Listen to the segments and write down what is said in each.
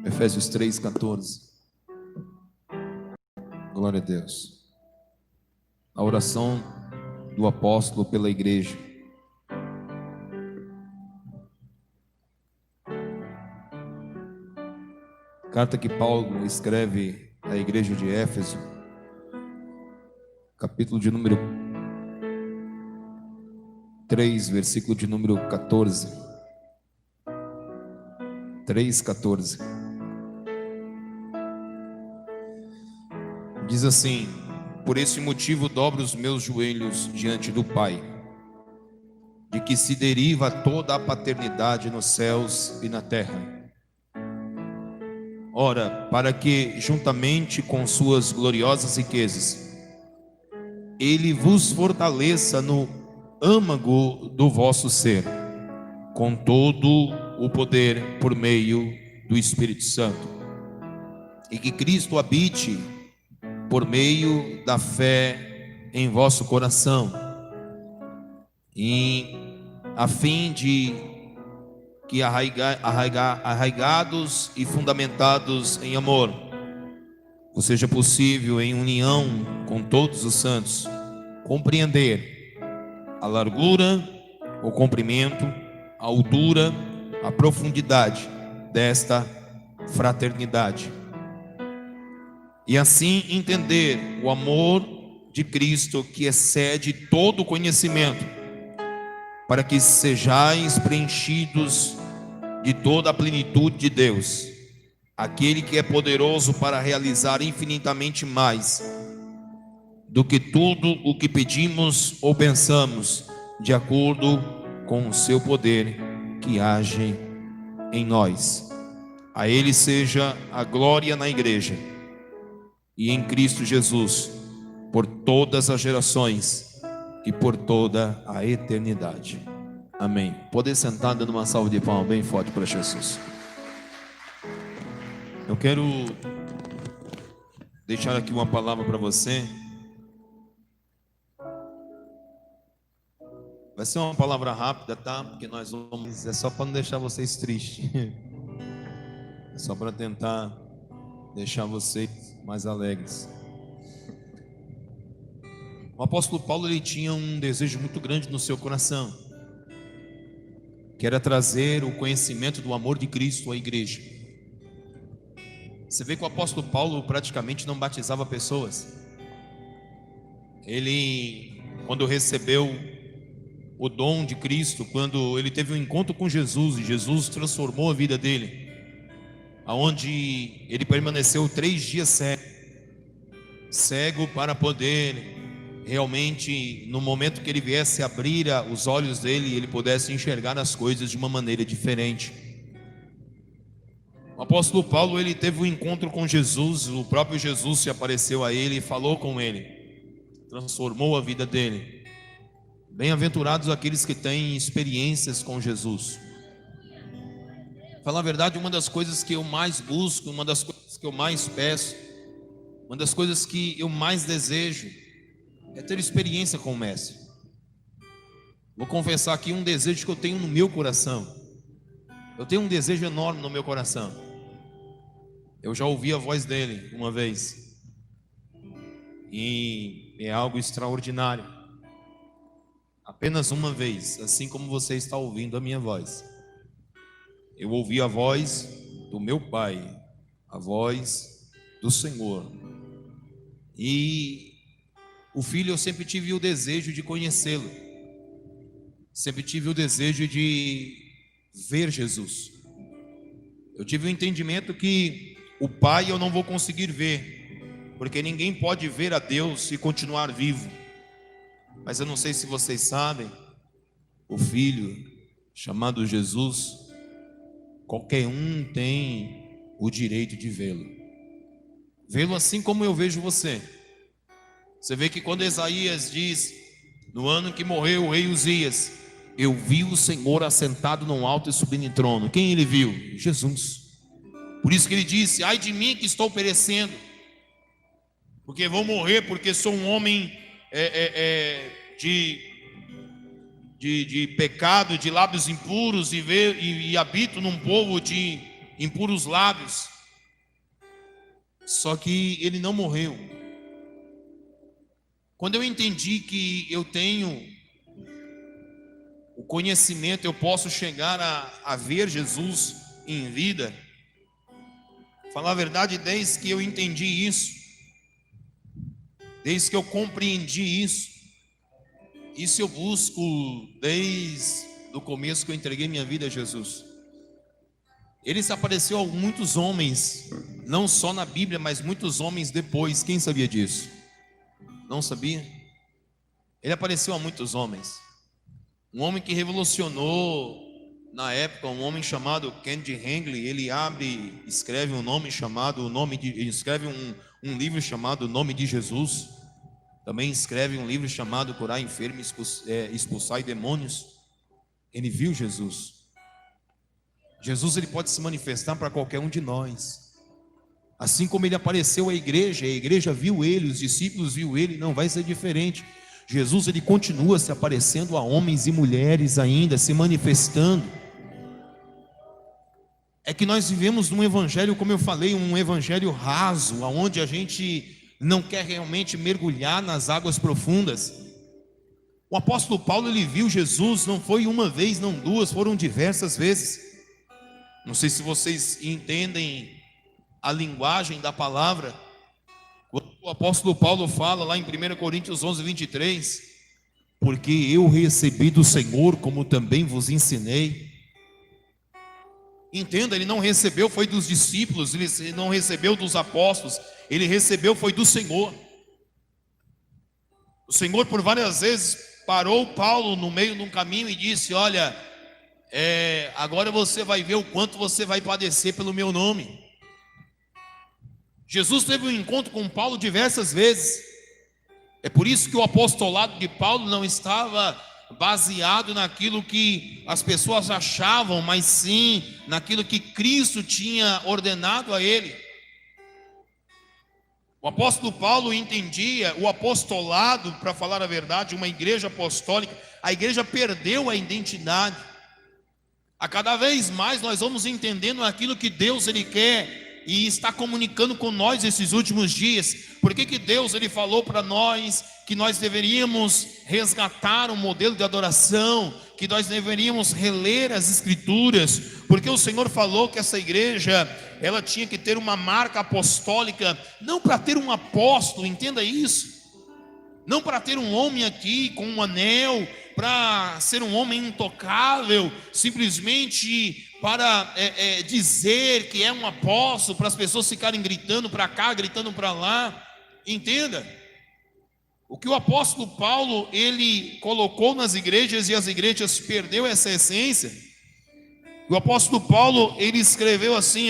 Efésios 3,14. Glória a Deus. A oração do apóstolo pela igreja. Carta que Paulo escreve à igreja de Éfeso, capítulo de número 3, versículo de número 14. 3,14. Diz assim: por esse motivo dobro os meus joelhos diante do Pai, de que se deriva toda a paternidade nos céus e na terra. Ora, para que, juntamente com suas gloriosas riquezas, Ele vos fortaleça no âmago do vosso ser, com todo o poder por meio do Espírito Santo, e que Cristo habite por meio da fé em vosso coração, e a fim de que arraigados e fundamentados em amor, ou seja possível em união com todos os santos, compreender a largura, o comprimento, a altura, a profundidade desta fraternidade, e assim entender o amor de Cristo que excede todo o conhecimento, para que sejais preenchidos de toda a plenitude de Deus, aquele que é poderoso para realizar infinitamente mais do que tudo o que pedimos ou pensamos, de acordo com o seu poder que age em nós. A Ele seja a glória na igreja e em Cristo Jesus, por todas as gerações e por toda a eternidade. Amém. Poder sentar dando uma salva de palmas bem forte para Jesus. Eu quero deixar aqui uma palavra para você. Vai ser uma palavra rápida, tá? Porque nós vamos... É só para não deixar vocês tristes. É só para tentar deixar vocês mais alegres. O apóstolo Paulo, ele tinha um desejo muito grande no seu coração, que era trazer o conhecimento do amor de Cristo à igreja. Você vê que o apóstolo Paulo praticamente não batizava pessoas. Ele, quando recebeu o dom de Cristo, quando ele teve um encontro com Jesus, e Jesus transformou a vida dele, aonde ele permaneceu 3 dias cego para poder realmente, no momento que ele viesse abrir os olhos dele, ele pudesse enxergar as coisas de uma maneira diferente. O apóstolo Paulo, ele teve um encontro com Jesus, o próprio Jesus se apareceu a ele e falou com ele, transformou a vida dele. Bem-aventurados aqueles que têm experiências com Jesus. Falar a verdade, uma das coisas que eu mais busco, uma das coisas que eu mais peço, uma das coisas que eu mais desejo é ter experiência com o Mestre. Vou confessar aqui um desejo que eu tenho no meu coração. Eu tenho um desejo enorme no meu coração. Eu já ouvi a voz dele uma vez, e é algo extraordinário. Apenas uma vez, assim como você está ouvindo a minha voz. Eu ouvi a voz do meu Pai, a voz do Senhor. E o Filho, eu sempre tive o desejo de conhecê-lo, sempre tive o desejo de ver Jesus. Eu tive o entendimento que o Pai eu não vou conseguir ver, porque ninguém pode ver a Deus e continuar vivo. Mas eu não sei se vocês sabem, o Filho, chamado Jesus, qualquer um tem o direito de vê-lo. Vê-lo assim como eu vejo você. Você vê que quando Isaías diz, no ano que morreu o rei Uzias, eu vi o Senhor assentado num alto e sublime trono. Quem ele viu? Jesus. Por isso que ele disse, ai de mim que estou perecendo, porque vou morrer, porque sou um homem de pecado, de lábios impuros, e habito num povo de impuros lábios. Só que ele não morreu. Quando eu entendi que eu tenho o conhecimento, eu posso chegar a ver Jesus em vida. Falar a verdade, desde que eu entendi isso, desde que eu compreendi isso eu busco desde o começo que eu entreguei minha vida a Jesus. Ele se apareceu a muitos homens, não só na Bíblia, mas muitos homens depois. Quem sabia disso? Não sabia? Ele apareceu a muitos homens. Um homem que revolucionou na época, um homem chamado Kennedy Hagin. Ele escreve escreve um livro chamado O Nome de Jesus. Também escreve um livro chamado Curar Enfermos, Expulsar Demônios. Ele viu Jesus. Jesus, ele pode se manifestar para qualquer um de nós. Assim como ele apareceu à igreja, a igreja viu ele, os discípulos viu ele, não vai ser diferente. Jesus, ele continua se aparecendo a homens e mulheres ainda, se manifestando. É que nós vivemos num evangelho, como eu falei, um evangelho raso, onde a gente não quer realmente mergulhar nas águas profundas. O apóstolo Paulo, ele viu Jesus, não foi uma vez, não duas, foram diversas vezes. Não sei se vocês entendem a linguagem da palavra. Quando o apóstolo Paulo fala lá em 1 Coríntios 11, 23, porque eu recebi do Senhor, como também vos ensinei. Entenda, ele não recebeu foi dos discípulos, ele não recebeu dos apóstolos, ele recebeu foi do Senhor. O Senhor por várias vezes parou Paulo no meio de um caminho e disse: olha, agora você vai ver o quanto você vai padecer pelo meu nome. Jesus teve um encontro com Paulo diversas vezes. É por isso que o apostolado de Paulo não estava baseado naquilo que as pessoas achavam, mas sim naquilo que Cristo tinha ordenado a ele. O apóstolo Paulo entendia o apostolado, para falar a verdade, uma igreja apostólica. A igreja perdeu a identidade. A cada vez mais nós vamos entendendo aquilo que Deus ele quer e está comunicando com nós esses últimos dias. Por que Deus ele falou para nós que nós deveríamos resgatar um modelo de adoração, que nós deveríamos reler as escrituras? Porque o Senhor falou que essa igreja ela tinha que ter uma marca apostólica, não para ter um apóstolo, entenda isso, não para ter um homem aqui com um anel, para ser um homem intocável, simplesmente para dizer que é um apóstolo, para as pessoas ficarem gritando para cá, gritando para lá. Entenda, o que o apóstolo Paulo ele colocou nas igrejas e as igrejas perdeu essa essência. O apóstolo Paulo ele escreveu assim,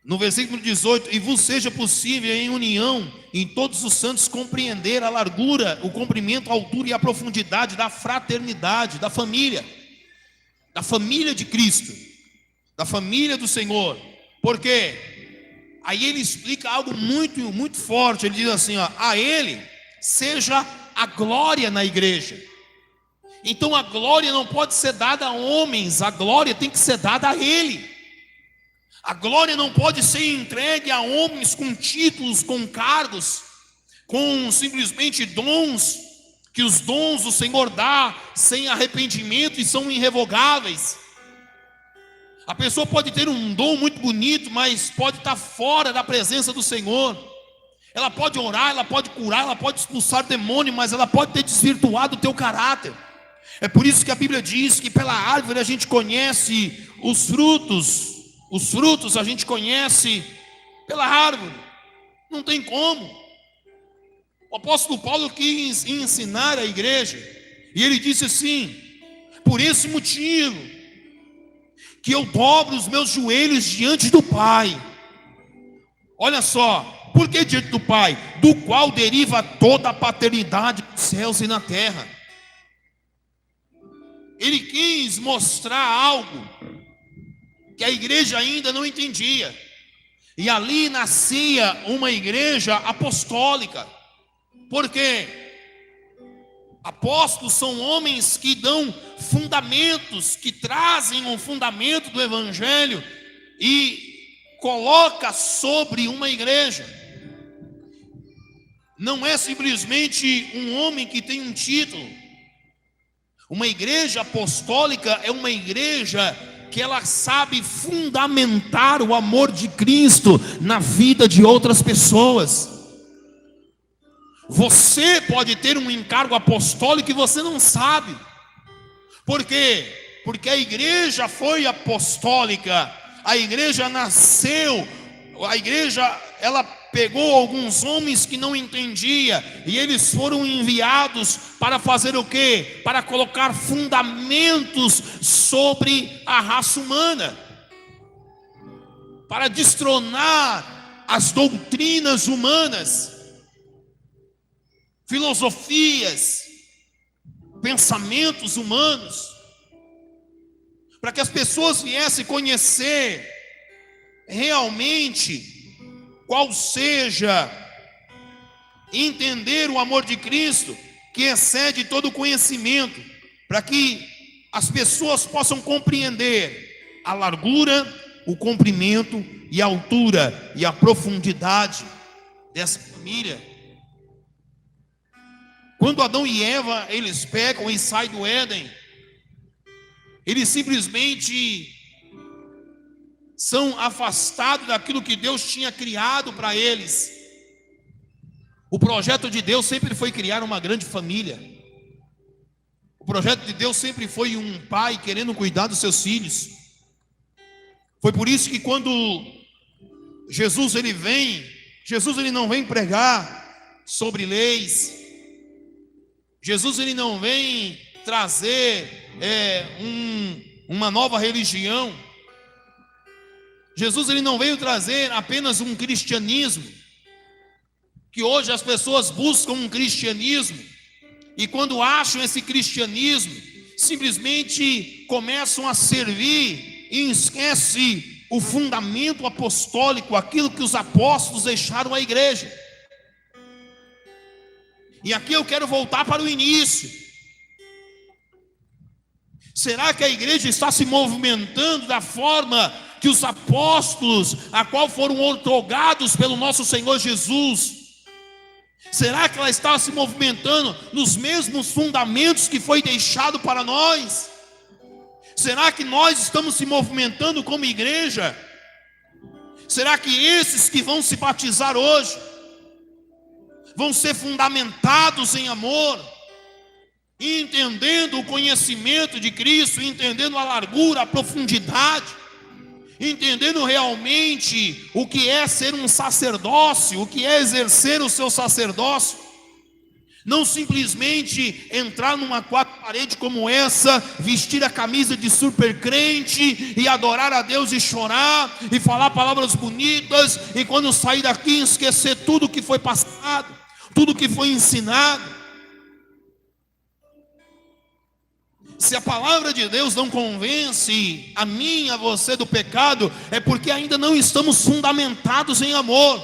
no versículo 18: e vos seja possível em união em todos os santos compreender a largura, o comprimento, a altura e a profundidade da fraternidade, da família de Cristo, da família do Senhor. Por quê? Aí ele explica algo muito, muito forte. Ele diz assim, a ele seja a glória na igreja. Então a glória não pode ser dada a homens, a glória tem que ser dada a ele. A glória não pode ser entregue a homens com títulos, com cargos, com simplesmente dons, que os dons o Senhor dá sem arrependimento e são irrevogáveis. A pessoa pode ter um dom muito bonito, mas pode estar fora da presença do Senhor. Ela pode orar, ela pode curar, ela pode expulsar demônio, mas ela pode ter desvirtuado o teu caráter. É por isso que a Bíblia diz que pela árvore a gente conhece os frutos. Os frutos a gente conhece pela árvore. Não tem como. O apóstolo Paulo quis ensinar a igreja, e ele disse assim: por esse motivo que eu dobro os meus joelhos diante do Pai. Olha só, por que diante do Pai? Do qual deriva toda a paternidade dos céus e na terra. Ele quis mostrar algo que a igreja ainda não entendia. E ali nascia uma igreja apostólica. Por quê? Apóstolos são homens que dão fundamentos, que trazem um fundamento do evangelho e coloca sobre uma igreja. Não é simplesmente um homem que tem um título. Uma igreja apostólica é uma igreja que ela sabe fundamentar o amor de Cristo na vida de outras pessoas. Você pode ter um encargo apostólico e você não sabe. Por quê? Porque a igreja foi apostólica, a igreja nasceu, a igreja, ela pegou alguns homens que não entendiam, e eles foram enviados para fazer o quê? Para colocar fundamentos sobre a raça humana, para destronar as doutrinas humanas, filosofias, pensamentos humanos, para que as pessoas viessem conhecer realmente qual seja, entender o amor de Cristo, que excede todo conhecimento, para que as pessoas possam compreender a largura, o comprimento e a altura e a profundidade dessa família. Quando Adão e Eva, eles pecam e saem do Éden, eles simplesmente são afastados daquilo que Deus tinha criado para eles. O projeto de Deus sempre foi criar uma grande família. O projeto de Deus sempre foi um pai querendo cuidar dos seus filhos. Foi por isso que quando Jesus ele não vem pregar sobre leis. Jesus ele não vem trazer uma nova religião. Jesus ele não veio trazer apenas um cristianismo, que hoje as pessoas buscam um cristianismo, e quando acham esse cristianismo, simplesmente começam a servir e esquecem o fundamento apostólico, aquilo que os apóstolos deixaram à igreja. E aqui eu quero voltar para o início. Será que a igreja está se movimentando da forma que os apóstolos, a qual foram outorgados pelo nosso Senhor Jesus? Será que ela está se movimentando nos mesmos fundamentos que foi deixado para nós? Será que nós estamos se movimentando como igreja? Será que esses que vão se batizar hoje vão ser fundamentados em amor, entendendo o conhecimento de Cristo, entendendo a largura, a profundidade, entendendo realmente o que é ser um sacerdócio, o que é exercer o seu sacerdócio? Não simplesmente entrar numa quatro paredes como essa, vestir a camisa de super crente e adorar a Deus e chorar e falar palavras bonitas, e quando sair daqui esquecer tudo que foi passado, tudo que foi ensinado. Se a palavra de Deus não convence a mim, a você do pecado, é porque ainda não estamos fundamentados em amor.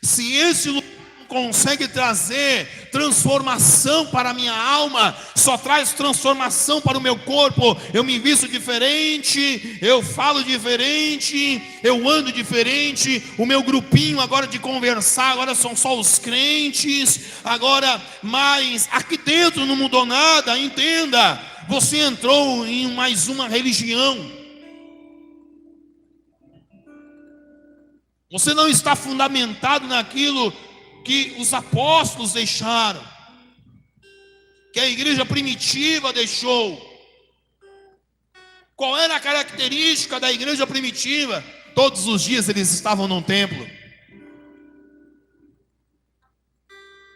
Se esse lugar consegue trazer transformação para a minha alma, só traz transformação para o meu corpo, eu me visto diferente, eu falo diferente, eu ando diferente, o meu grupinho agora de conversar, agora são só os crentes, agora, mas aqui dentro não mudou nada. Entenda, você entrou em mais uma religião, você não está fundamentado naquilo que os apóstolos deixaram, que a igreja primitiva deixou. Qual era a característica da igreja primitiva? Todos os dias eles estavam no templo.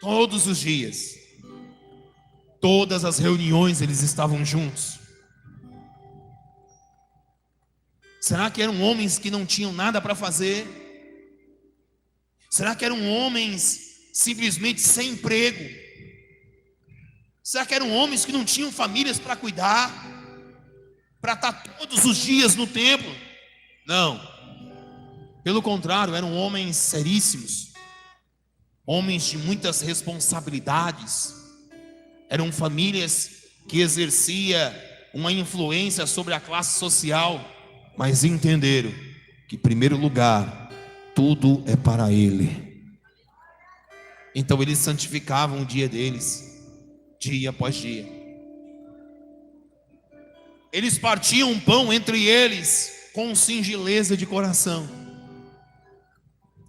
Todos os dias. Todas as reuniões eles estavam juntos. Será que eram homens que não tinham nada para fazer? Será que eram homens simplesmente sem emprego? Será que eram homens que não tinham famílias para cuidar, para estar todos os dias no templo? Não. Pelo contrário, eram homens seríssimos, homens de muitas responsabilidades. Eram famílias que exerciam uma influência sobre a classe social. mas entenderam que, em primeiro lugar, tudo é para Ele. Então eles santificavam o dia deles, dia após dia. Eles partiam pão entre eles com singeleza de coração.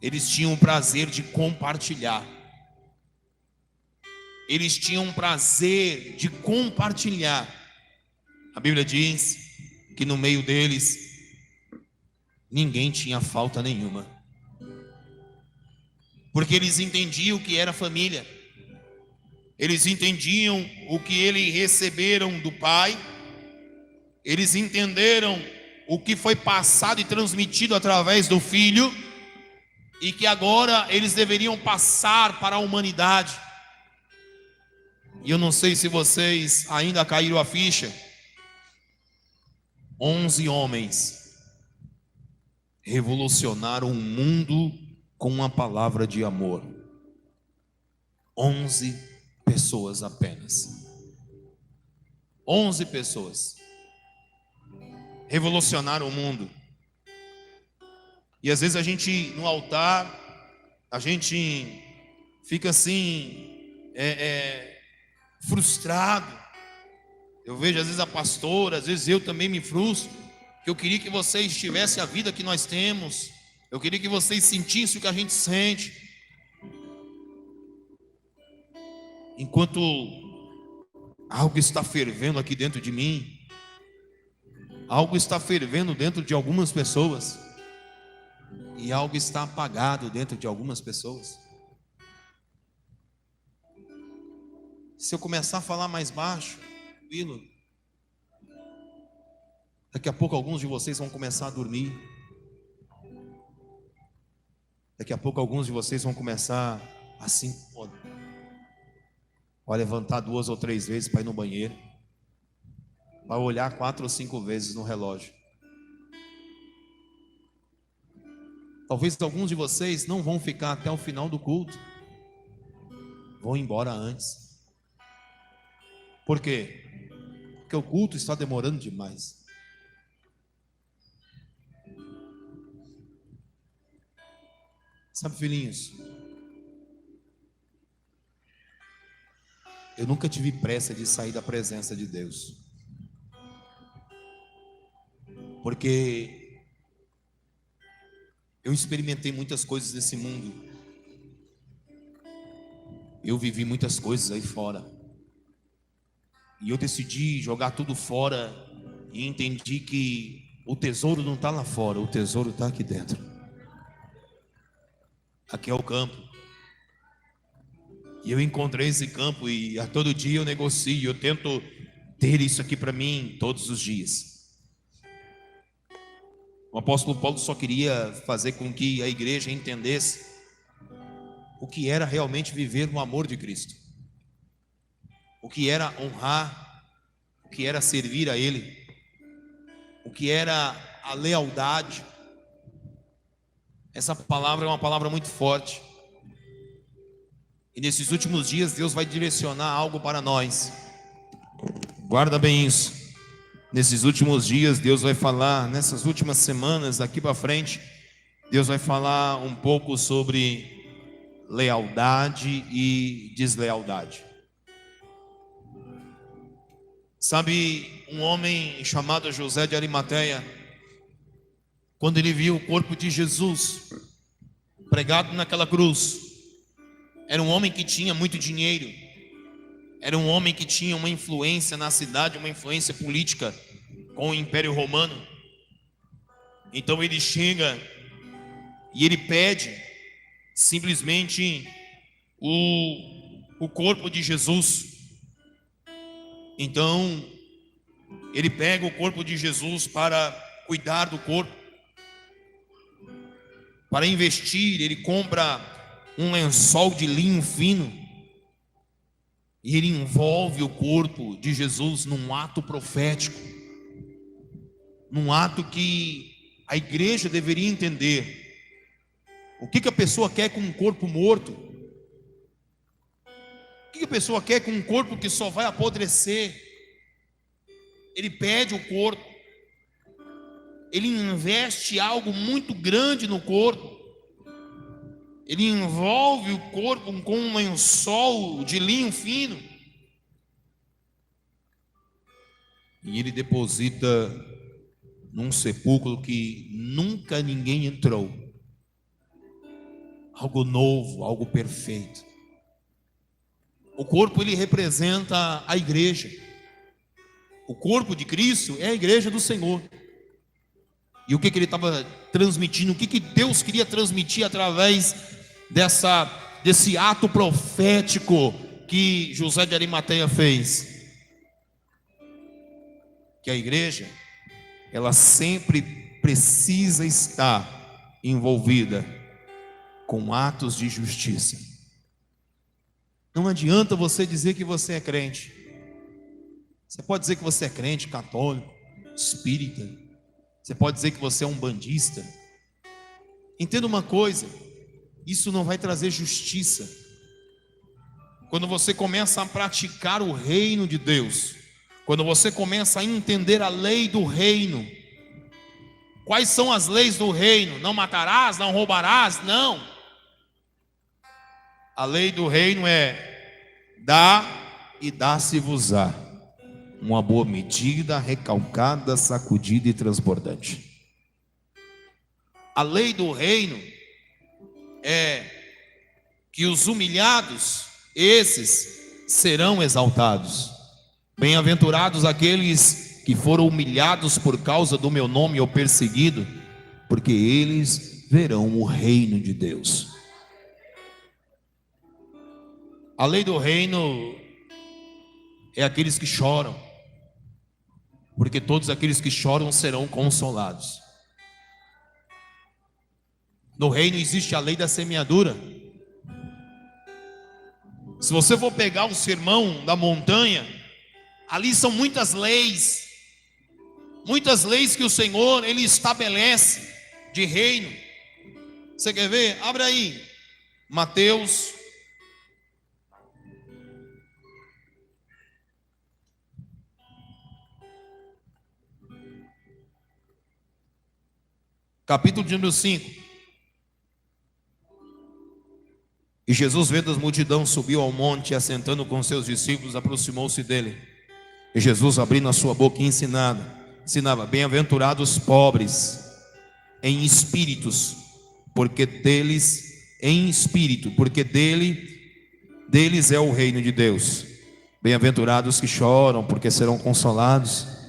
Eles tinham o prazer de compartilhar. Eles tinham prazer de compartilhar. A Bíblia diz que no meio deles ninguém tinha falta nenhuma, porque eles entendiam o que era família. Eles entendiam o que eles receberam do Pai. Eles entenderam o que foi passado e transmitido através do Filho, e que agora eles deveriam passar para a humanidade. E eu não sei se vocês ainda caíram a ficha. 11 homens revolucionaram o mundo com uma palavra de amor. 11 pessoas apenas. 11 pessoas revolucionaram o mundo. E às vezes a gente no altar, a gente fica assim, frustrado. Eu vejo às vezes a pastora, às vezes eu também me frustro, que eu queria que vocês tivessem a vida que nós temos. Eu queria que vocês sentissem o que a gente sente. Enquanto algo está fervendo aqui dentro de mim, algo está fervendo dentro de algumas pessoas, e algo está apagado dentro de algumas pessoas. Se eu começar a falar mais baixo, daqui a pouco alguns de vocês vão começar a dormir. Daqui a pouco alguns de vocês vão começar assim, vai levantar 2 ou 3 vezes para ir no banheiro, vai olhar 4 ou 5 vezes no relógio. Talvez alguns de vocês não vão ficar até o final do culto, vão embora antes. Por quê? Porque o culto está demorando demais. Sabe, filhinhos, eu nunca tive pressa de sair da presença de Deus, porque eu experimentei muitas coisas nesse mundo. Eu vivi muitas coisas aí fora, e eu decidi jogar tudo fora, e entendi que o tesouro não está lá fora, o tesouro está aqui dentro. Aqui é o campo. E eu encontrei esse campo, e a todo dia eu negocio, eu tento ter isso aqui para mim todos os dias. O apóstolo Paulo só queria fazer com que a igreja entendesse o que era realmente viver no amor de Cristo, o que era honrar, o que era servir a Ele, o que era a lealdade. Essa palavra é uma palavra muito forte, e nesses últimos dias Deus vai direcionar algo para nós. Guarda bem isso. Nesses últimos dias Deus vai falar, nessas últimas semanas daqui para frente, Deus vai falar um pouco sobre lealdade e deslealdade. Sabe, um homem chamado José de Arimateia, quando ele viu o corpo de Jesus pregado naquela cruz, era um homem que tinha muito dinheiro, era um homem que tinha uma influência na cidade, uma influência política com o Império Romano. Então ele chega e ele pede simplesmente o corpo de Jesus. Então ele pega o corpo de Jesus para cuidar do corpo, para investir. Ele compra um lençol de linho fino e ele envolve o corpo de Jesus num ato profético, num ato que a igreja deveria entender. O que a pessoa quer com um corpo morto? O que a pessoa quer com um corpo que só vai apodrecer? Ele pede o corpo. ele investe algo muito grande no corpo. Ele envolve o corpo com um lençol de linho fino. E ele deposita num sepulcro que nunca ninguém entrou. Algo novo, algo perfeito. O corpo, ele representa a igreja. O corpo de Cristo é a igreja do Senhor. E o que ele estava transmitindo, o que Deus queria transmitir através desse ato profético que José de Arimateia fez? Que a igreja, ela sempre precisa estar envolvida com atos de justiça. Não adianta você dizer que você é crente. Você pode dizer que você é crente, católico, espírita. Você pode dizer que você é um bandista. Entenda uma coisa: isso não vai trazer justiça. Quando você começa a praticar o reino de Deus, quando você começa a entender a lei do reino. Quais são as leis do reino? Não matarás, não roubarás, não. A lei do reino é: dá e dá-se-vos-á, uma boa medida, recalcada, sacudida e transbordante. A lei do reino é que os humilhados, esses serão exaltados. Bem-aventurados aqueles que foram humilhados por causa do meu nome ou perseguido, porque eles verão o reino de Deus. A lei do reino é aqueles que choram, porque todos aqueles que choram serão consolados. No reino existe a lei da semeadura. Se você for pegar o sermão da montanha, ali são muitas leis que o Senhor, Ele estabelece de reino. Você quer ver? Abre aí, Mateus capítulo de número 5. E Jesus, vendo as multidões, subiu ao monte e, assentando com seus discípulos, aproximou-se dele. E Jesus, abrindo a sua boca, ensinava: bem-aventurados os pobres em espíritos, porque deles é o reino de Deus. Bem-aventurados que choram, porque serão consolados.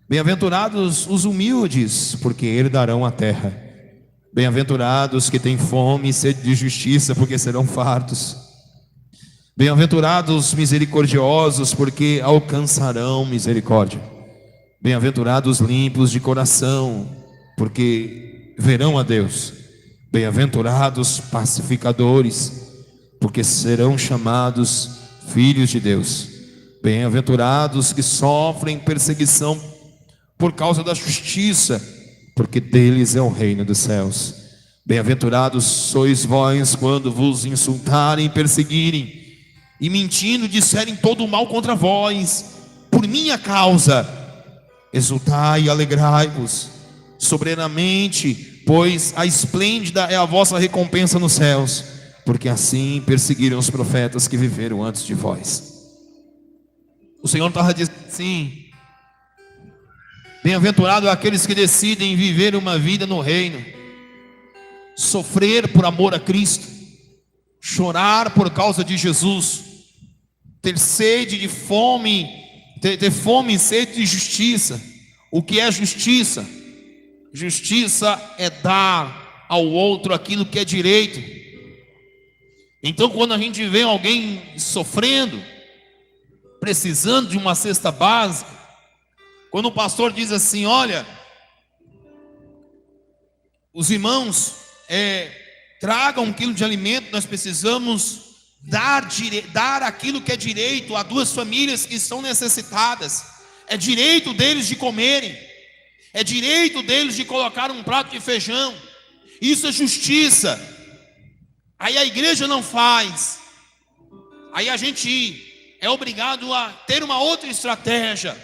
Bem-aventurados os humildes, porque herdarão a terra. Bem-aventurados que têm fome e sede de justiça, porque serão fartos. Bem-aventurados misericordiosos, porque alcançarão misericórdia. Bem-aventurados limpos de coração, porque verão a Deus. Bem-aventurados pacificadores, porque serão chamados filhos de Deus. Bem-aventurados que sofrem perseguição por causa da justiça, porque deles é o reino dos céus. Bem-aventurados sois vós quando vos insultarem e perseguirem, e mentindo disserem todo o mal contra vós, por minha causa. Exultai e alegrai-vos soberanamente, pois a esplêndida é a vossa recompensa nos céus, porque assim perseguiram os profetas que viveram antes de vós. O Senhor estava dizendo assim: bem-aventurado aqueles que decidem viver uma vida no reino, sofrer por amor a Cristo, chorar por causa de Jesus, ter sede de fome, ter fome e sede de justiça. O que é justiça? Justiça é dar ao outro aquilo que é direito. Então, quando a gente vê alguém sofrendo, precisando de uma cesta básica, quando o pastor diz assim: olha, os irmãos tragam 1 quilo de alimento, nós precisamos dar aquilo que é direito a 2 famílias que estão necessitadas. É direito deles de comerem, é direito deles de colocar um prato de feijão. Isso é justiça. Aí a igreja não faz, aí a gente é obrigado a ter uma outra estratégia.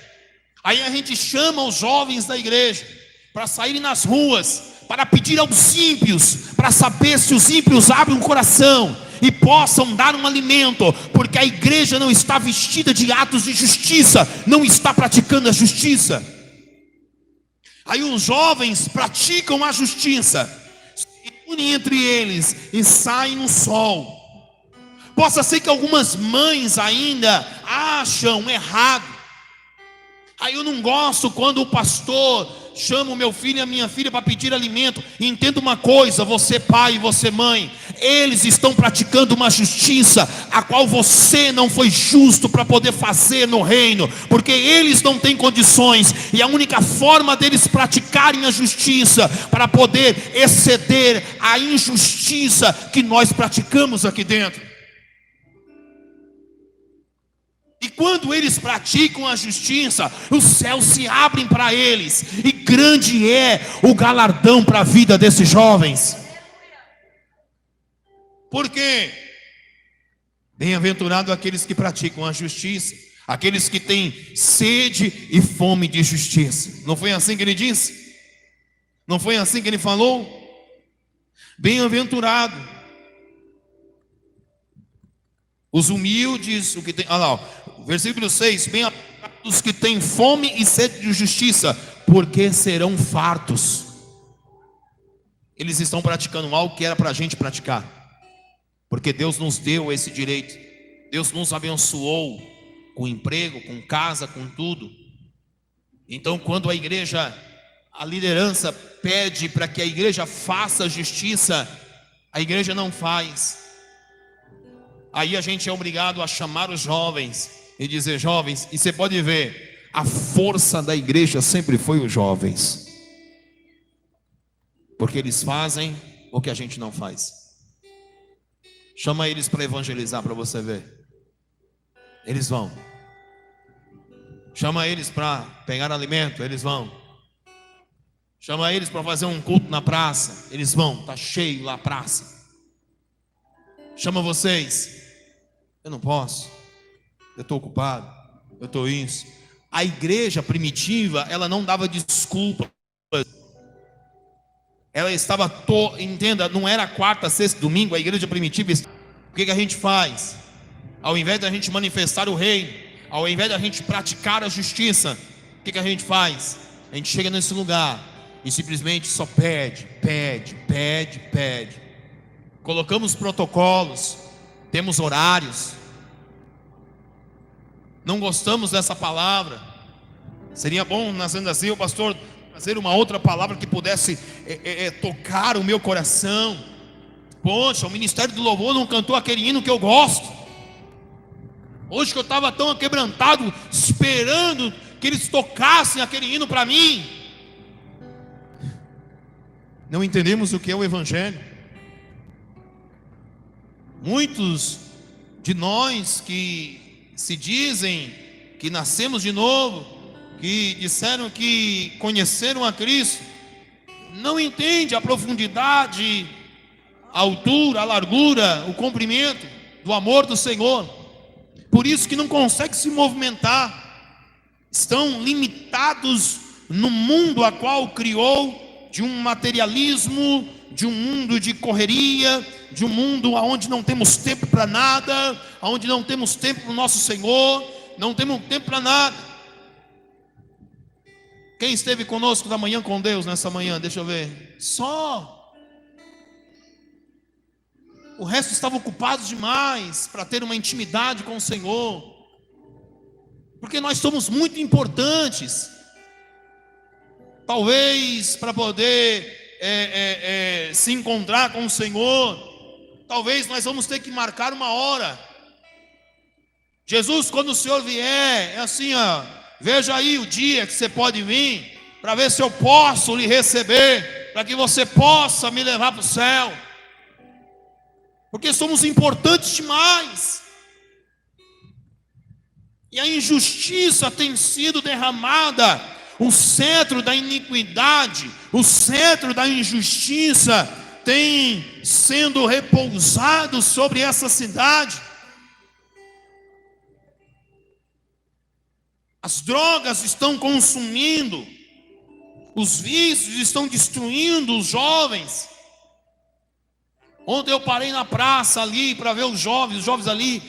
Aí a gente chama os jovens da igreja para saírem nas ruas, para pedir aos ímpios, para saber se os ímpios abrem o coração e possam dar um alimento, porque a igreja não está vestida de atos de justiça, não está praticando a justiça. Aí os jovens praticam a justiça, se unem entre eles e saem no sol. Possa ser que algumas mães ainda acham errado. Aí eu não gosto quando o pastor chama o meu filho e a minha filha para pedir alimento. E entenda uma coisa, você pai e você mãe, eles estão praticando uma justiça a qual você não foi justo para poder fazer no reino, porque eles não têm condições, e a única forma deles praticarem a justiça para poder exceder a injustiça que nós praticamos aqui dentro. E quando eles praticam a justiça, os céus se abrem para eles, e grande é o galardão para a vida desses jovens. Por quê? Bem-aventurado aqueles que praticam a justiça, aqueles que têm sede e fome de justiça. Não foi assim que ele disse? Não foi assim que ele falou? Bem-aventurado os humildes, o que tem, olha lá, versículo 6, bem-aventurados que têm fome e sede de justiça, porque serão fartos. Eles estão praticando algo que era para a gente praticar, porque Deus nos deu esse direito. Deus nos abençoou com emprego, com casa, com tudo. Então quando a igreja, a liderança pede para que a igreja faça justiça, a igreja não faz. Aí a gente é obrigado a chamar os jovens e dizer: jovens, e você pode ver, a força da igreja sempre foi os jovens, porque eles fazem o que a gente não faz. Chama eles para evangelizar, para você ver. Eles vão. Chama eles para pegar alimento, eles vão. Chama eles para fazer um culto na praça, eles vão, está cheio lá a praça. Chama vocês. Eu não posso, eu estou ocupado, eu estou isso. A igreja primitiva, ela não dava desculpa. Ela estava, entenda, não era quarta, sexta, domingo. A igreja primitiva, o que a gente faz? Ao invés da gente manifestar o reino, ao invés da gente praticar a justiça, o que a gente faz? A gente chega nesse lugar e simplesmente só pede. Colocamos protocolos, temos horários. Não gostamos dessa palavra. Seria bom, nascendo assim, o pastor trazer uma outra palavra que pudesse tocar o meu coração. Poxa, o ministério do louvor não cantou aquele hino que eu gosto. Hoje que eu estava tão aquebrantado, esperando que eles tocassem aquele hino para mim. Não entendemos o que é o evangelho. Muitos de nós que se dizem que nascemos de novo, que disseram que conheceram a Cristo, não entendem a profundidade, a altura, a largura, o comprimento do amor do Senhor. Por isso que não conseguem se movimentar, estão limitados no mundo a qual criou, de um materialismo, de um mundo de correria, de um mundo onde não temos tempo para nada, onde não temos tempo para o nosso Senhor, não temos tempo para nada. Quem esteve conosco da manhã com Deus nessa manhã? Deixa eu ver. Só. O resto estava ocupado demais para ter uma intimidade com o Senhor, porque nós somos muito importantes. Talvez para poder se encontrar com o Senhor, talvez nós vamos ter que marcar uma hora. Jesus, quando o Senhor vier, é assim, ó, veja aí o dia que você pode vir, para ver se eu posso lhe receber, para que você possa me levar para o céu, porque somos importantes demais. E a injustiça tem sido derramada, o cetro da iniquidade, o cetro da injustiça tem sendo repousado sobre essa cidade. As drogas estão consumindo, Os vícios estão destruindo os jovens. Ontem eu parei na praça ali para ver os jovens ali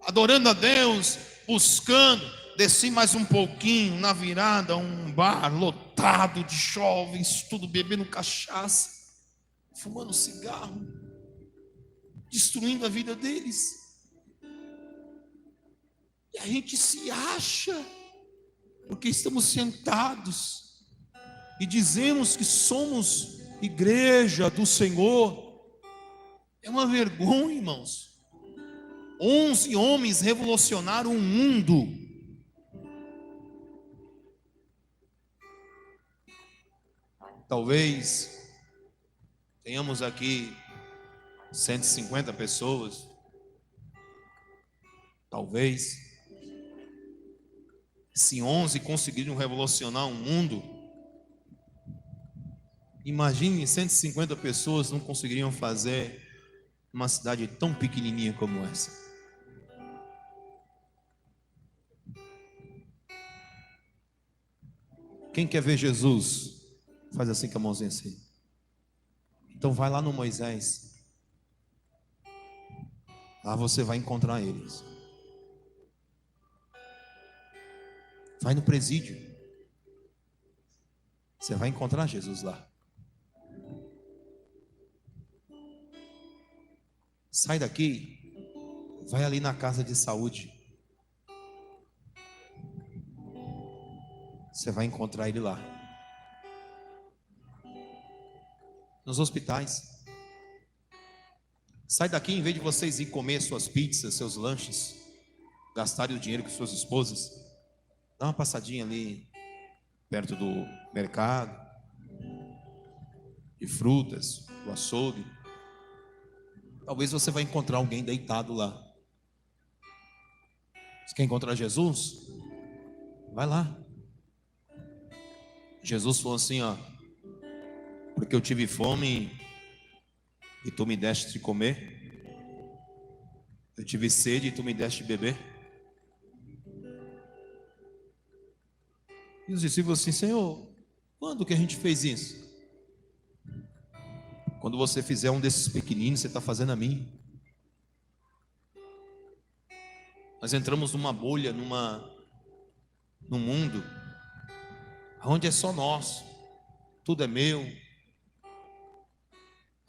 adorando a Deus, buscando. Desci mais um pouquinho, na virada, um bar lotado de jovens, tudo bebendo cachaça, fumando cigarro, destruindo a vida deles. E a gente se acha, porque estamos sentados e dizemos que somos igreja do Senhor. É uma vergonha, irmãos. 11 homens revolucionaram o mundo. Talvez tenhamos aqui 150 pessoas. Talvez. Se 11 conseguiram revolucionar o mundo, imagine 150 pessoas não conseguiriam fazer uma cidade tão pequenininha como essa. Quem quer ver Jesus? Faz assim com a mãozinha assim. Então vai lá no Moisés. Lá você vai encontrar eles. Vai no presídio. Você vai encontrar Jesus lá. Sai daqui. Vai ali na casa de saúde. Você vai encontrar ele lá. Nos hospitais. Sai daqui, em vez de vocês ir comer suas pizzas, seus lanches, gastarem o dinheiro com suas esposas, dá uma passadinha ali perto do mercado de frutas, do açougue. Talvez você vai encontrar alguém deitado lá. Você quer encontrar Jesus? Vai lá. Jesus falou assim, ó: porque eu tive fome e tu me deste de comer, eu tive sede e tu me deste de beber. E os discípulos assim: Senhor, quando que a gente fez isso? Quando você fizer um desses pequeninos, você está fazendo a mim. Nós entramos numa bolha, num mundo onde é só nosso, tudo é meu.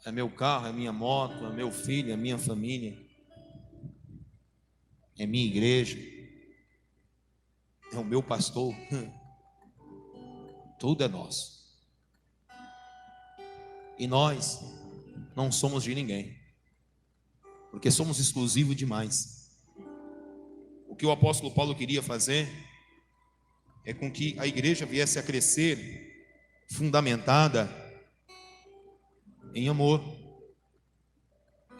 É meu carro, é minha moto, é meu filho, é minha família, é minha igreja, é o meu pastor. Tudo é nosso. E nós não somos de ninguém, porque somos exclusivos demais. O que o apóstolo Paulo queria fazer é com que a igreja viesse a crescer fundamentada em amor,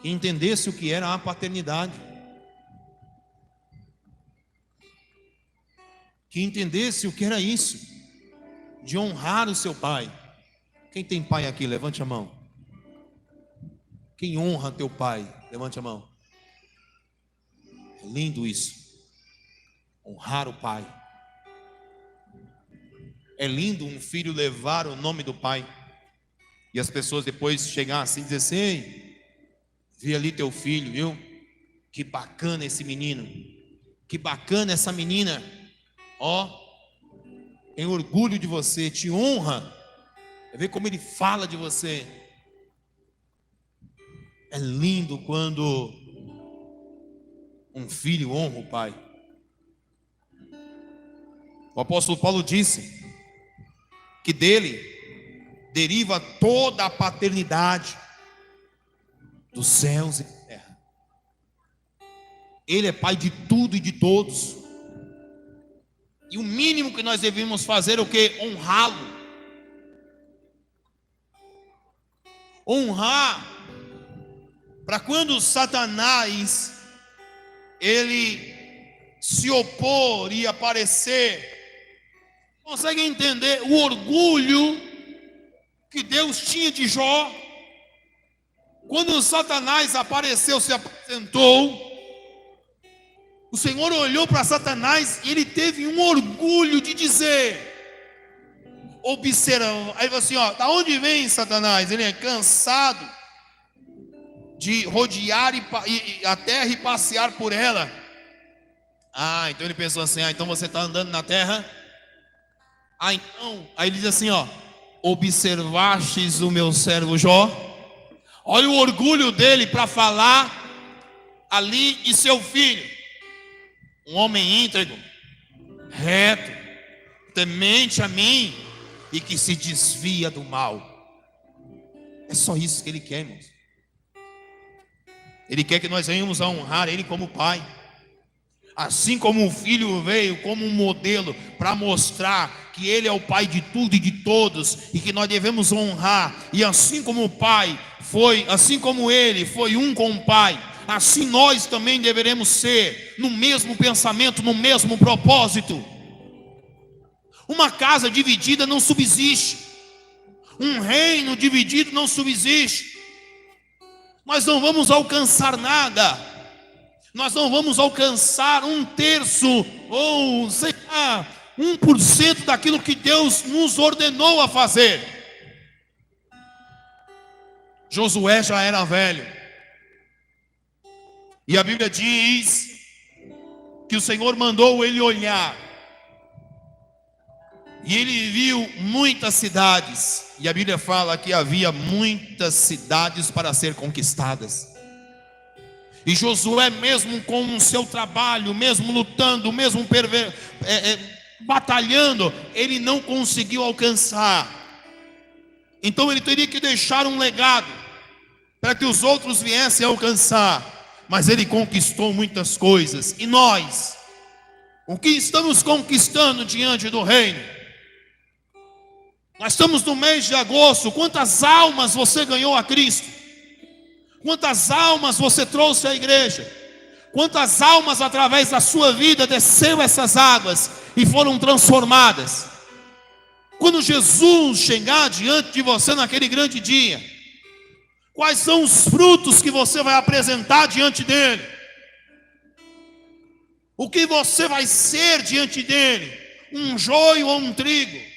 que entendesse o que era a paternidade, que entendesse o que era isso, de honrar o seu pai. Quem tem pai aqui, levante a mão. Quem honra teu pai, levante a mão. É lindo isso, honrar o pai. É lindo um filho levar o nome do pai, e as pessoas depois chegar assim e dizer assim: ei, vi ali teu filho, viu? Que bacana esse menino, que bacana essa menina, ó, tem orgulho de você, te honra. Vê como ele fala de você. É lindo quando um filho honra o pai. O apóstolo Paulo disse que dele deriva toda a paternidade dos céus e da terra. Ele é pai de tudo e de todos. E o mínimo que nós devemos fazer é o quê? Honrá-lo. Honrar, para quando Satanás ele se opor e aparecer, consegue entender o orgulho que Deus tinha de Jó? Quando Satanás apareceu, se apresentou, o Senhor olhou para Satanás e ele teve um orgulho de dizer: observa. Aí você, ó, da onde vem Satanás? Ele é cansado de rodear a terra e passear por ela. Então ele pensou assim: então você está andando na terra? Então, aí ele diz assim, ó: observastes o meu servo Jó? Olha o orgulho dele para falar ali de seu filho, um homem íntegro, reto, temente a mim e que se desvia do mal. É só isso que ele quer, irmãos. Ele quer que nós venhamos a honrar ele como pai. Assim como o filho veio como um modelo para mostrar que ele é o pai de tudo e de todos, e que nós devemos honrar. E assim como o pai foi, assim como ele foi um com o pai, assim nós também deveremos ser, no mesmo pensamento, no mesmo propósito. Uma casa dividida não subsiste. Um reino dividido não subsiste. Nós não vamos alcançar nada. Nós não vamos alcançar 1/3 ou, sei lá, 1% daquilo que Deus nos ordenou a fazer. Josué já era velho. E a Bíblia diz que o Senhor mandou ele olhar. E ele viu muitas cidades. E a Bíblia fala que havia muitas cidades para ser conquistadas. E Josué, mesmo com o seu trabalho, mesmo lutando, mesmo batalhando, ele não conseguiu alcançar. Então ele teria que deixar um legado para que os outros viessem a alcançar. Mas ele conquistou muitas coisas. E nós, o que estamos conquistando diante do reino? Nós estamos no mês de agosto. Quantas almas você ganhou a Cristo? Quantas almas você trouxe à igreja? Quantas almas através da sua vida desceu essas águas e foram transformadas? Quando Jesus chegar diante de você naquele grande dia, quais são os frutos que você vai apresentar diante dele? O que você vai ser diante dele? Um joio ou um trigo?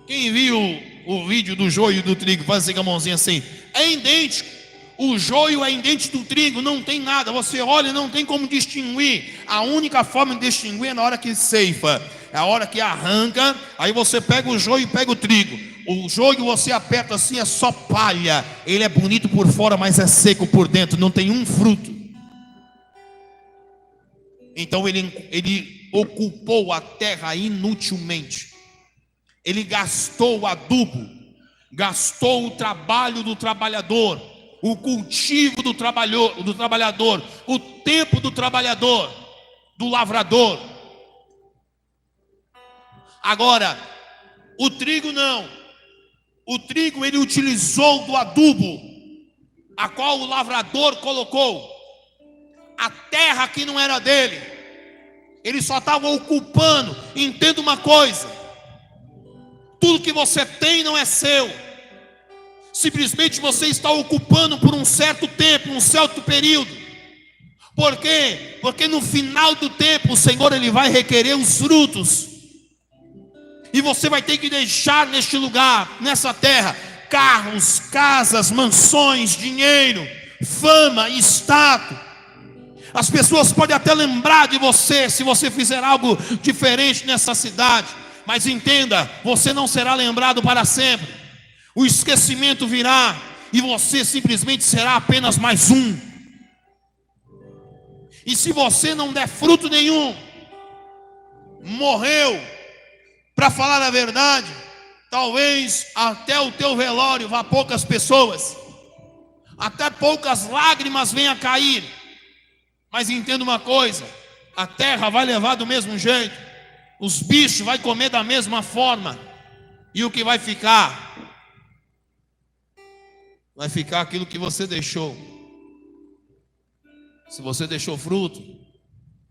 Quem viu o vídeo do joio e do trigo, faz assim com a mãozinha assim: é idêntico. O joio é idêntico do trigo, não tem nada. Você olha, não tem como distinguir. A única forma de distinguir é na hora que ceifa, é a hora que arranca. Aí você pega o joio e pega o trigo. O joio você aperta assim, é só palha. Ele é bonito por fora, mas é seco por dentro, não tem um fruto. Então ele ocupou a terra inutilmente. Ele gastou o adubo, gastou o trabalho do trabalhador, o cultivo do trabalhador, o tempo do trabalhador, do lavrador. Agora, o trigo não. O trigo ele utilizou do adubo, a qual o lavrador colocou. A terra que não era dele, ele só estava ocupando. Entenda uma coisa: tudo que você tem não é seu. Simplesmente você está ocupando por um certo tempo, um certo período. Por quê? Porque no final do tempo o Senhor ele vai requerer os frutos. E você vai ter que deixar neste lugar, nessa terra, carros, casas, mansões, dinheiro, fama, status. As pessoas podem até lembrar de você se você fizer algo diferente nessa cidade. Mas entenda, você não será lembrado para sempre. O esquecimento virá e você simplesmente será apenas mais um. E se você não der fruto nenhum, morreu. Para falar a verdade, talvez até o teu velório vá poucas pessoas, até poucas lágrimas venham a cair. Mas entenda uma coisa: a terra vai levar do mesmo jeito, os bichos vão comer da mesma forma. E o que vai ficar? Vai ficar aquilo que você deixou. Se você deixou fruto,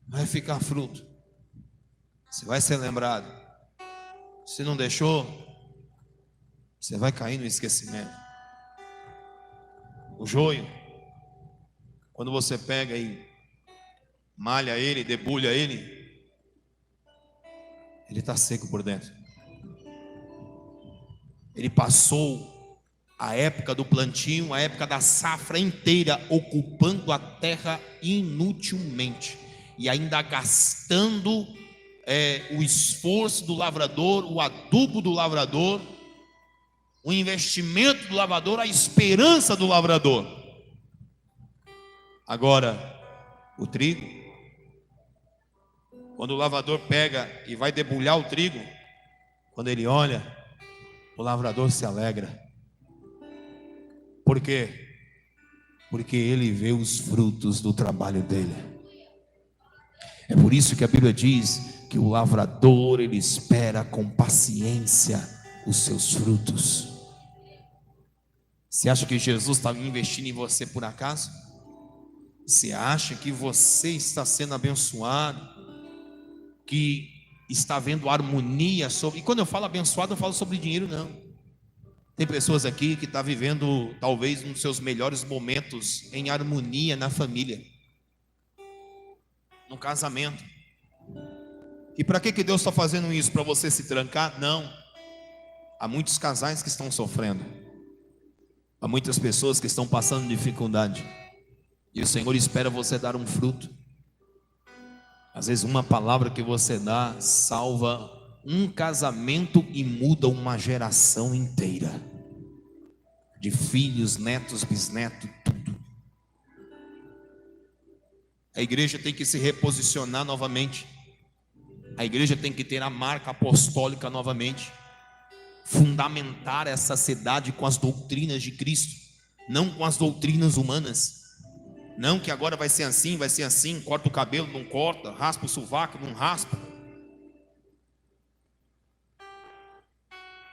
vai ficar fruto. Você vai ser lembrado. Se não deixou, você vai cair no esquecimento. O joio, quando você pega e malha ele, debulha ele, ele está seco por dentro. Ele passou a época do plantio, a época da safra inteira, ocupando a terra inutilmente, e ainda gastando o esforço do lavrador, o adubo do lavrador, o investimento do lavrador, a esperança do lavrador. Agora, o trigo, quando o lavrador pega e vai debulhar o trigo, quando ele olha, o lavrador se alegra. Por quê? Porque ele vê os frutos do trabalho dele. É por isso que a Bíblia diz que o lavrador, ele espera com paciência os seus frutos. Você acha que Jesus está investindo em você por acaso? Você acha que você está sendo abençoado, que está vendo harmonia sobre... E quando eu falo abençoado, eu falo sobre dinheiro, não. Tem pessoas aqui que estão vivendo talvez um dos seus melhores momentos em harmonia na família, no casamento. E para que Deus está fazendo isso? Para você se trancar? Não. Há muitos casais que estão sofrendo, há muitas pessoas que estão passando dificuldade, e o Senhor espera você dar um fruto. Às vezes uma palavra que você dá salva um casamento e muda uma geração inteira, de filhos, netos, bisnetos, tudo. A igreja tem que se reposicionar novamente. A igreja tem que ter a marca apostólica novamente, fundamentar essa cidade com as doutrinas de Cristo, não com as doutrinas humanas. Não que agora vai ser assim, corta o cabelo, não corta, raspa o sovaco, não raspa,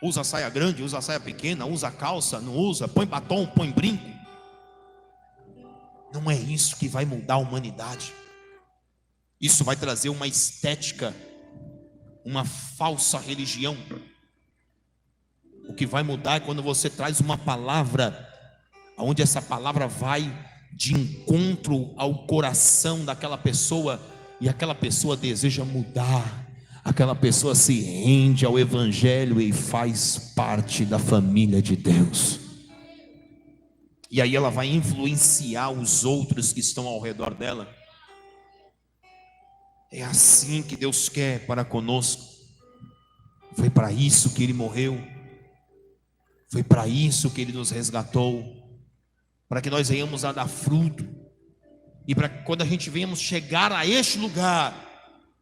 usa saia grande, usa saia pequena, usa calça, não usa, põe batom, põe brinco. Não é isso que vai mudar a humanidade. Isso vai trazer uma estética, uma falsa religião. O que vai mudar é quando você traz uma palavra, onde essa palavra vai de encontro ao coração daquela pessoa, e aquela pessoa deseja mudar, aquela pessoa se rende ao Evangelho e faz parte da família de Deus. E aí ela vai influenciar os outros que estão ao redor dela. É assim que Deus quer para conosco. Foi para isso que Ele morreu, foi para isso que Ele nos resgatou, para que nós venhamos a dar fruto, e para que quando a gente venhamos chegar a este lugar,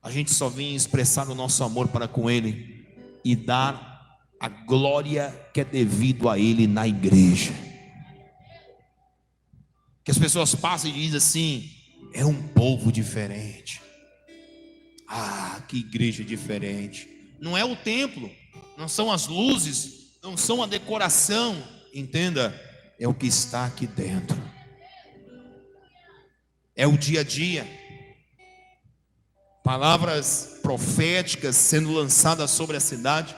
a gente só venha expressar o nosso amor para com Ele e dar a glória que é devido a Ele na igreja. Que as pessoas passem e dizem assim: é um povo diferente. Ah, que igreja diferente. Não é o templo, não são as luzes, não são a decoração, entenda, é o que está aqui dentro, é o dia a dia, palavras proféticas sendo lançadas sobre a cidade,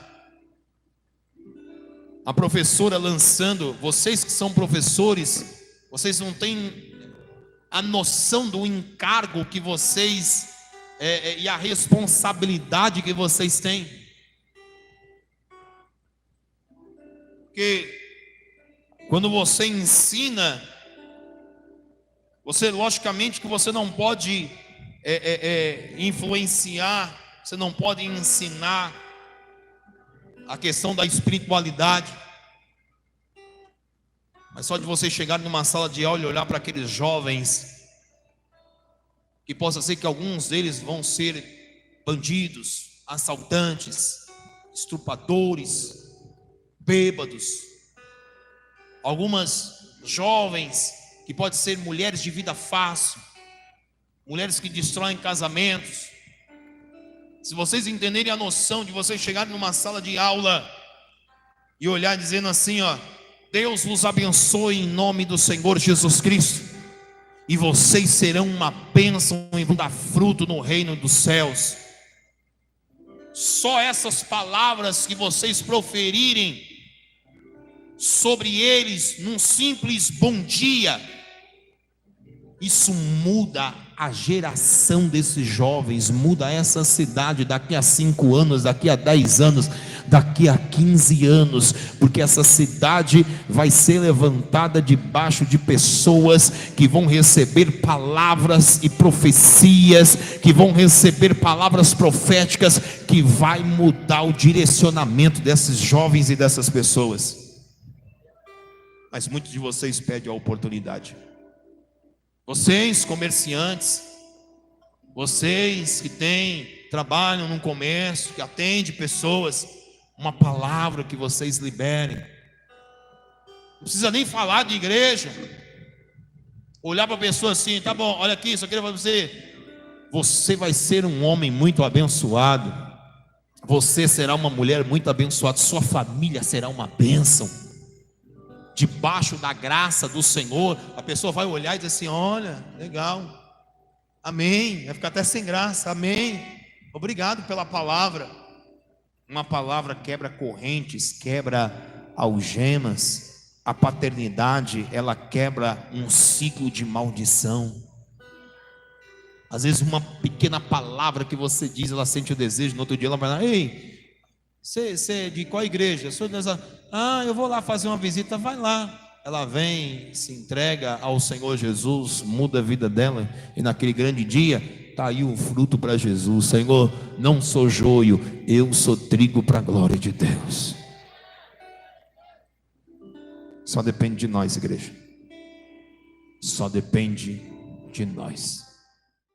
a professora lançando. Vocês que são professores, vocês não têm a noção do encargo que vocês e a responsabilidade que vocês têm, porque quando você ensina, você, logicamente que você não pode influenciar, você não pode ensinar a questão da espiritualidade, mas só de você chegar numa sala de aula e olhar para aqueles jovens, que possa ser que alguns deles vão ser bandidos, assaltantes, estrupadores, bêbados, algumas jovens que podem ser mulheres de vida fácil, mulheres que destroem casamentos. Se vocês entenderem a noção de vocês chegarem numa sala de aula e olhar dizendo assim, ó: Deus vos abençoe em nome do Senhor Jesus Cristo, e vocês serão uma bênção e vão dar fruto no reino dos céus. Só essas palavras que vocês proferirem sobre eles num simples bom dia, isso muda a geração desses jovens, muda essa cidade daqui a 5 anos, daqui a 10 anos, daqui a 15 anos, porque essa cidade vai ser levantada debaixo de pessoas que vão receber palavras e profecias, que vão receber palavras proféticas, que vai mudar o direcionamento desses jovens e dessas pessoas. Mas muitos de vocês pedem a oportunidade. Vocês comerciantes, vocês que trabalham num comércio, que atende pessoas, uma palavra que vocês liberem. Não precisa nem falar de igreja. Olhar para a pessoa assim, tá bom, olha aqui, só queria falar para você. Você vai ser um homem muito abençoado. Você será uma mulher muito abençoada. Sua família será uma bênção. Debaixo da graça do Senhor, a pessoa vai olhar e dizer assim: olha, legal, amém. Vai ficar até sem graça, amém. Obrigado pela palavra. Uma palavra quebra correntes, quebra algemas. A paternidade, ela quebra um ciclo de maldição. Às vezes uma pequena palavra que você diz, ela sente o desejo, no outro dia ela vai lá: ei, você é de qual igreja? Eu vou lá fazer uma visita. Vai lá. Ela vem, se entrega ao Senhor Jesus, muda a vida dela, e naquele grande dia está aí o fruto para Jesus. Senhor, não sou joio, eu sou trigo para a glória de Deus. Só depende de nós, igreja. Só depende de nós.